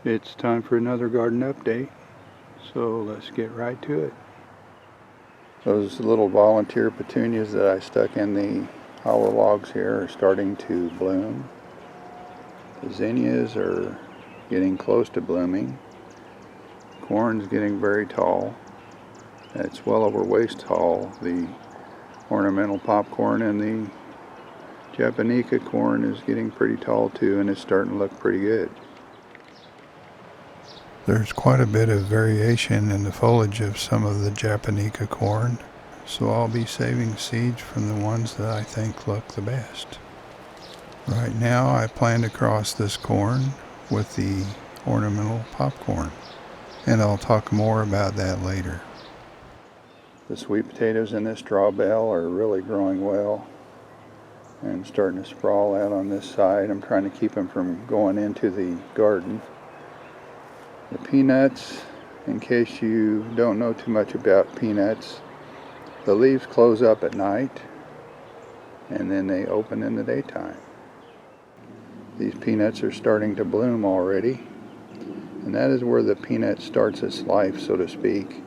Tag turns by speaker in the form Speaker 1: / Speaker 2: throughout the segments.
Speaker 1: It's time for another garden update, so let's get right to it. Those little volunteer petunias that I stuck in the hollow logs here are starting to bloom. The zinnias are getting close to blooming. Corn's getting very tall. It's well over waist tall. The ornamental popcorn and the Japonica corn is getting pretty tall too, and it's starting to look pretty good. There's quite a bit of variation in the foliage of some of the Japonica corn, so I'll be saving seeds from the ones that I think look the best. Right now I plan to cross this corn with the ornamental popcorn, and I'll talk more about that later. The sweet potatoes in this straw bale are really growing well and starting to sprawl out on this side. I'm trying to keep them from going into the garden. The peanuts, in case you don't know too much about peanuts, the leaves close up at night and then they open in the daytime. These peanuts are starting to bloom already, and that is where the peanut starts its life, so to speak.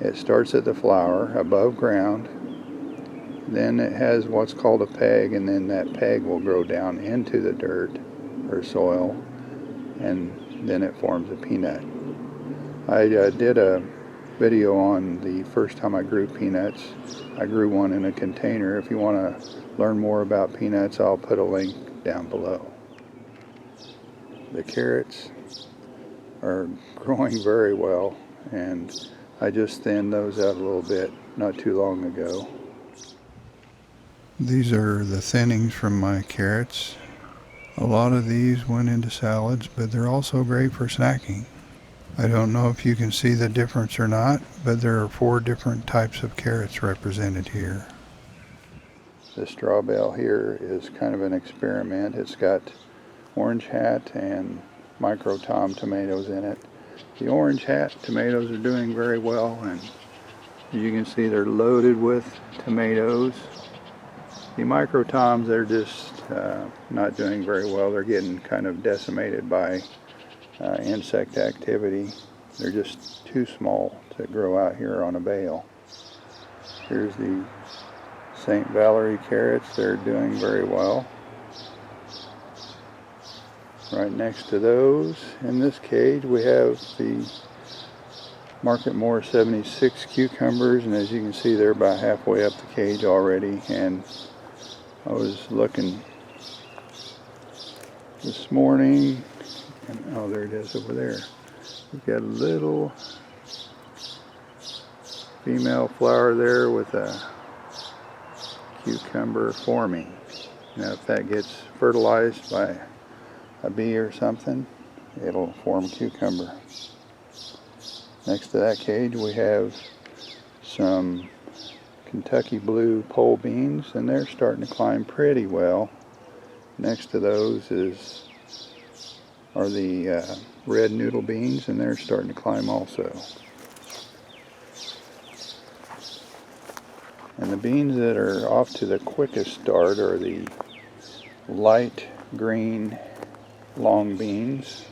Speaker 1: It starts at the flower above ground, then it has what's called a peg, and then that peg will grow down into the dirt or soil, and then it forms a peanut. I did a video on the first time I grew peanuts. I grew one in a container. If you want to learn more about peanuts, I'll put a link down below. The carrots are growing very well, and I just thinned those out a little bit not too long ago. These are the thinnings from my carrots. A lot of these went into salads, but they're also great for snacking. I don't know if you can see the difference or not, but there are 4 different types of carrots represented here. The straw bale here is kind of an experiment. It's got orange hat and micro tom tomatoes in it. The orange hat tomatoes are doing very well, and you can see they're loaded with tomatoes. The micro toms, they're just not doing very well. They're getting kind of decimated by insect activity. They're just too small to grow out here on a bale. Here's the St. Valerie carrots. They're doing very well. Right next to those, in this cage, we have the Market More 76 cucumbers, and as you can see, they're about halfway up the cage already. And I was looking this morning, and oh, there it is over there. We've got a little female flower there with a cucumber forming. Now, if that gets fertilized by a bee or something, it'll form cucumber. Next to that cage, we have some Kentucky blue pole beans, and they're starting to climb pretty well. Next to those are the red noodle beans, and they're starting to climb also. And the beans that are off to the quickest start are the light green long beans,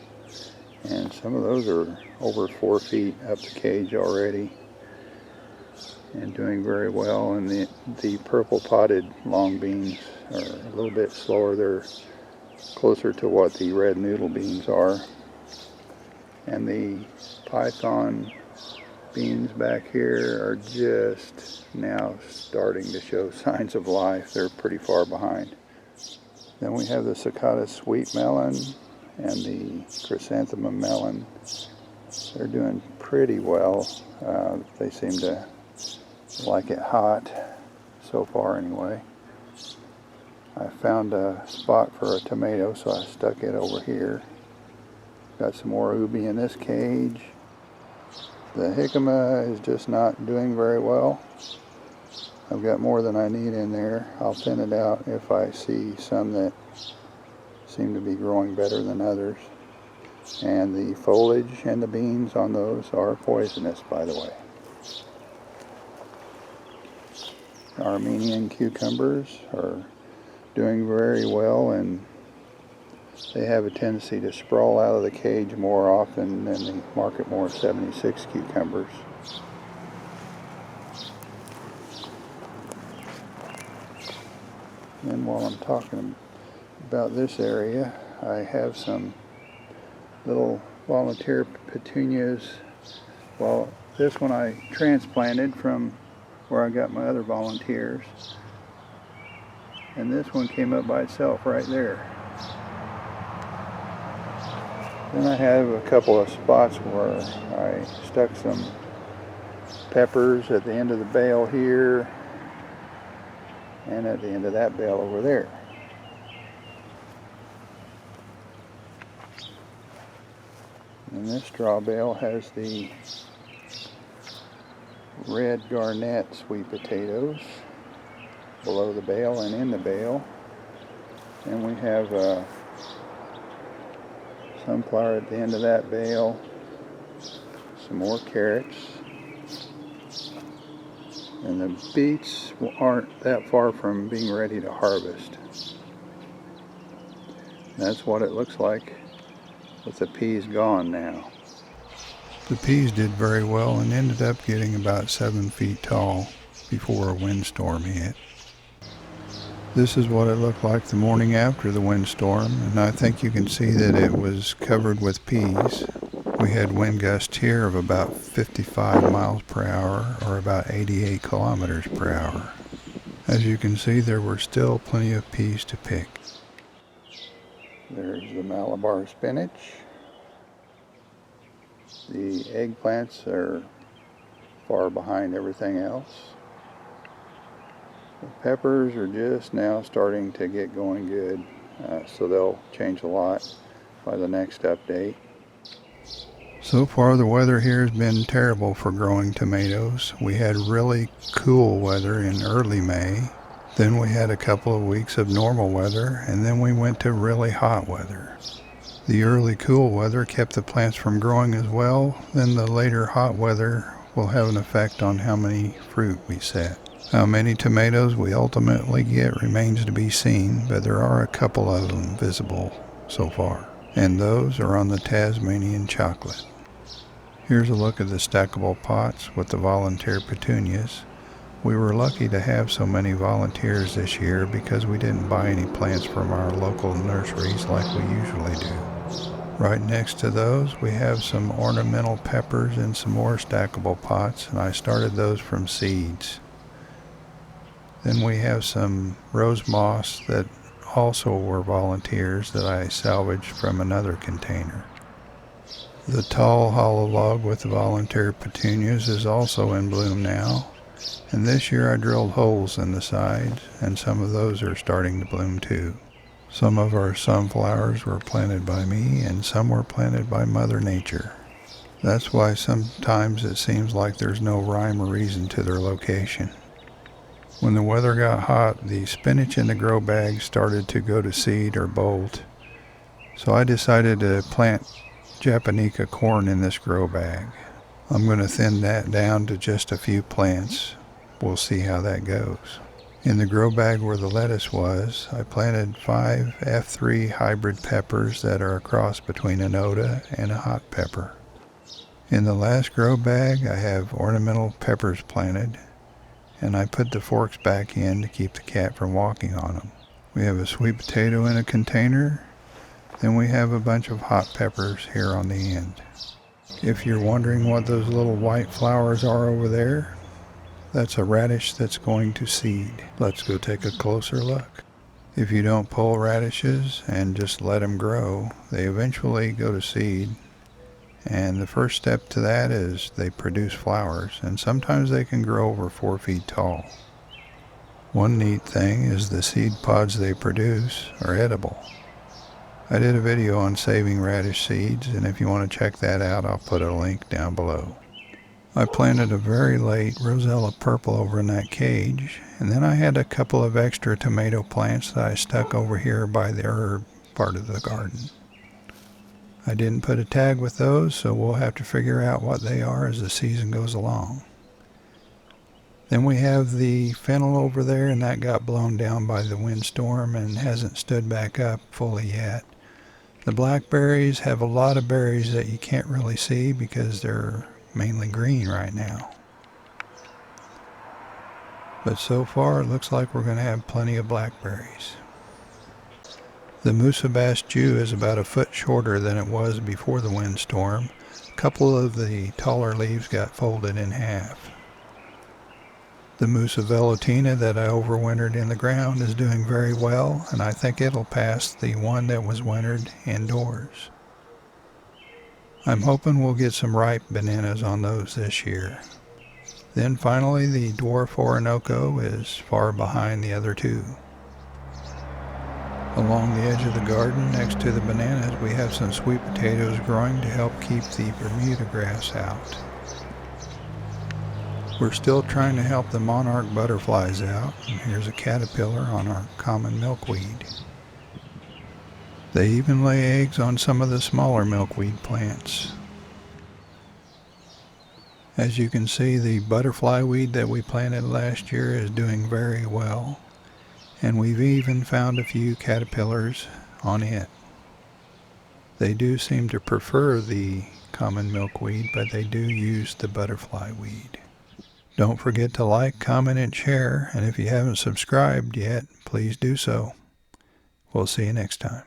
Speaker 1: and some of those are over 4 feet up the cage already and doing very well. And the purple potted long beans are a little bit slower. They're closer to what the red noodle beans are. And the python beans back here are just now starting to show signs of life. They're pretty far behind. Then we have the cicada sweet melon and the chrysanthemum melon. They're doing pretty well. They seem to like it hot, so far anyway. I found a spot for a tomato, so I stuck it over here. Got some more ubi in this cage. The jicama is just not doing very well. I've got more than I need in there. I'll thin it out if I see some that seem to be growing better than others. And the foliage and the beans on those are poisonous, by the way. Armenian cucumbers are doing very well, and They have a tendency to sprawl out of the cage more often than the market more 76 cucumbers. And while I'm talking about this area, I have some little volunteer petunias. Well, this one I transplanted from where I got my other volunteers. And this one came up by itself right there. Then I have a couple of spots where I stuck some peppers at the end of the bale here and at the end of that bale over there. And this straw bale has the red garnet sweet potatoes below the bale and in the bale. And we have sunflower at the end of that bale, some more carrots, and the beets aren't that far from being ready to harvest. That's what it looks like with the peas gone now. The peas did very well and ended up getting about 7 feet tall before a windstorm hit. This is what it looked like the morning after the windstorm, and I think you can see that it was covered with peas. We had wind gusts here of about 55 miles per hour, or about 88 kilometers per hour. As you can see, there were still plenty of peas to pick. There's the Malabar spinach. The eggplants are far behind everything else. The peppers are just now starting to get going good, so they'll change a lot by the next update. So far the weather here has been terrible for growing tomatoes. We had really cool weather in early May, then we had a couple of weeks of normal weather, and then we went to really hot weather. The early cool weather kept the plants from growing as well, then the later hot weather will have an effect on how many fruit we set. How many tomatoes we ultimately get remains to be seen, but there are a couple of them visible so far, and those are on the Tasmanian chocolate. Here's a look at the stackable pots with the volunteer petunias. We were lucky to have so many volunteers this year because we didn't buy any plants from our local nurseries like we usually do. Right next to those we have some ornamental peppers and some more stackable pots, and I started those from seeds. Then we have some rose moss that also were volunteers that I salvaged from another container. The tall hollow log with the volunteer petunias is also in bloom now, and this year I drilled holes in the sides, and some of those are starting to bloom too. Some of our sunflowers were planted by me, and some were planted by Mother Nature. That's why sometimes it seems like there's no rhyme or reason to their location. When the weather got hot, the spinach in the grow bag started to go to seed or bolt. So I decided to plant Japonica corn in this grow bag. I'm going to thin that down to just a few plants. We'll see how that goes. In the grow bag where the lettuce was, I planted 5 F3 hybrid peppers that are a cross between an Oda and a hot pepper. In the last grow bag, I have ornamental peppers planted, and I put the forks back in to keep the cat from walking on them. We have a sweet potato in a container, then we have a bunch of hot peppers here on the end. If you're wondering what those little white flowers are over there, that's a radish that's going to seed. Let's go take a closer look. If you don't pull radishes and just let them grow, they eventually go to seed. And the first step to that is they produce flowers, and sometimes they can grow over 4 feet tall. One neat thing is the seed pods they produce are edible. I did a video on saving radish seeds, and if you want to check that out, I'll put a link down below. I planted a very late Rosella purple over in that cage, and then I had a couple of extra tomato plants that I stuck over here by the herb part of the garden. I didn't put a tag with those, so we'll have to figure out what they are as the season goes along. Then we have the fennel over there, and that got blown down by the windstorm and hasn't stood back up fully yet. The blackberries have a lot of berries that you can't really see because they're mainly green right now. But so far it looks like we're going to have plenty of blackberries. The Musabash Jew is about a foot shorter than it was before the windstorm. A couple of the taller leaves got folded in half. The Musa velutina that I overwintered in the ground is doing very well, and I think it'll pass the one that was wintered indoors. I'm hoping we'll get some ripe bananas on those this year. Then finally the dwarf Orinoco is far behind the other two. Along the edge of the garden next to the bananas we have some sweet potatoes growing to help keep the Bermuda grass out. We're still trying to help the monarch butterflies out, and here's a caterpillar on our common milkweed. They even lay eggs on some of the smaller milkweed plants. As you can see, the butterfly weed that we planted last year is doing very well, and we've even found a few caterpillars on it. They do seem to prefer the common milkweed, but they do use the butterfly weed. Don't forget to like, comment, and share, and if you haven't subscribed yet, please do so. We'll see you next time.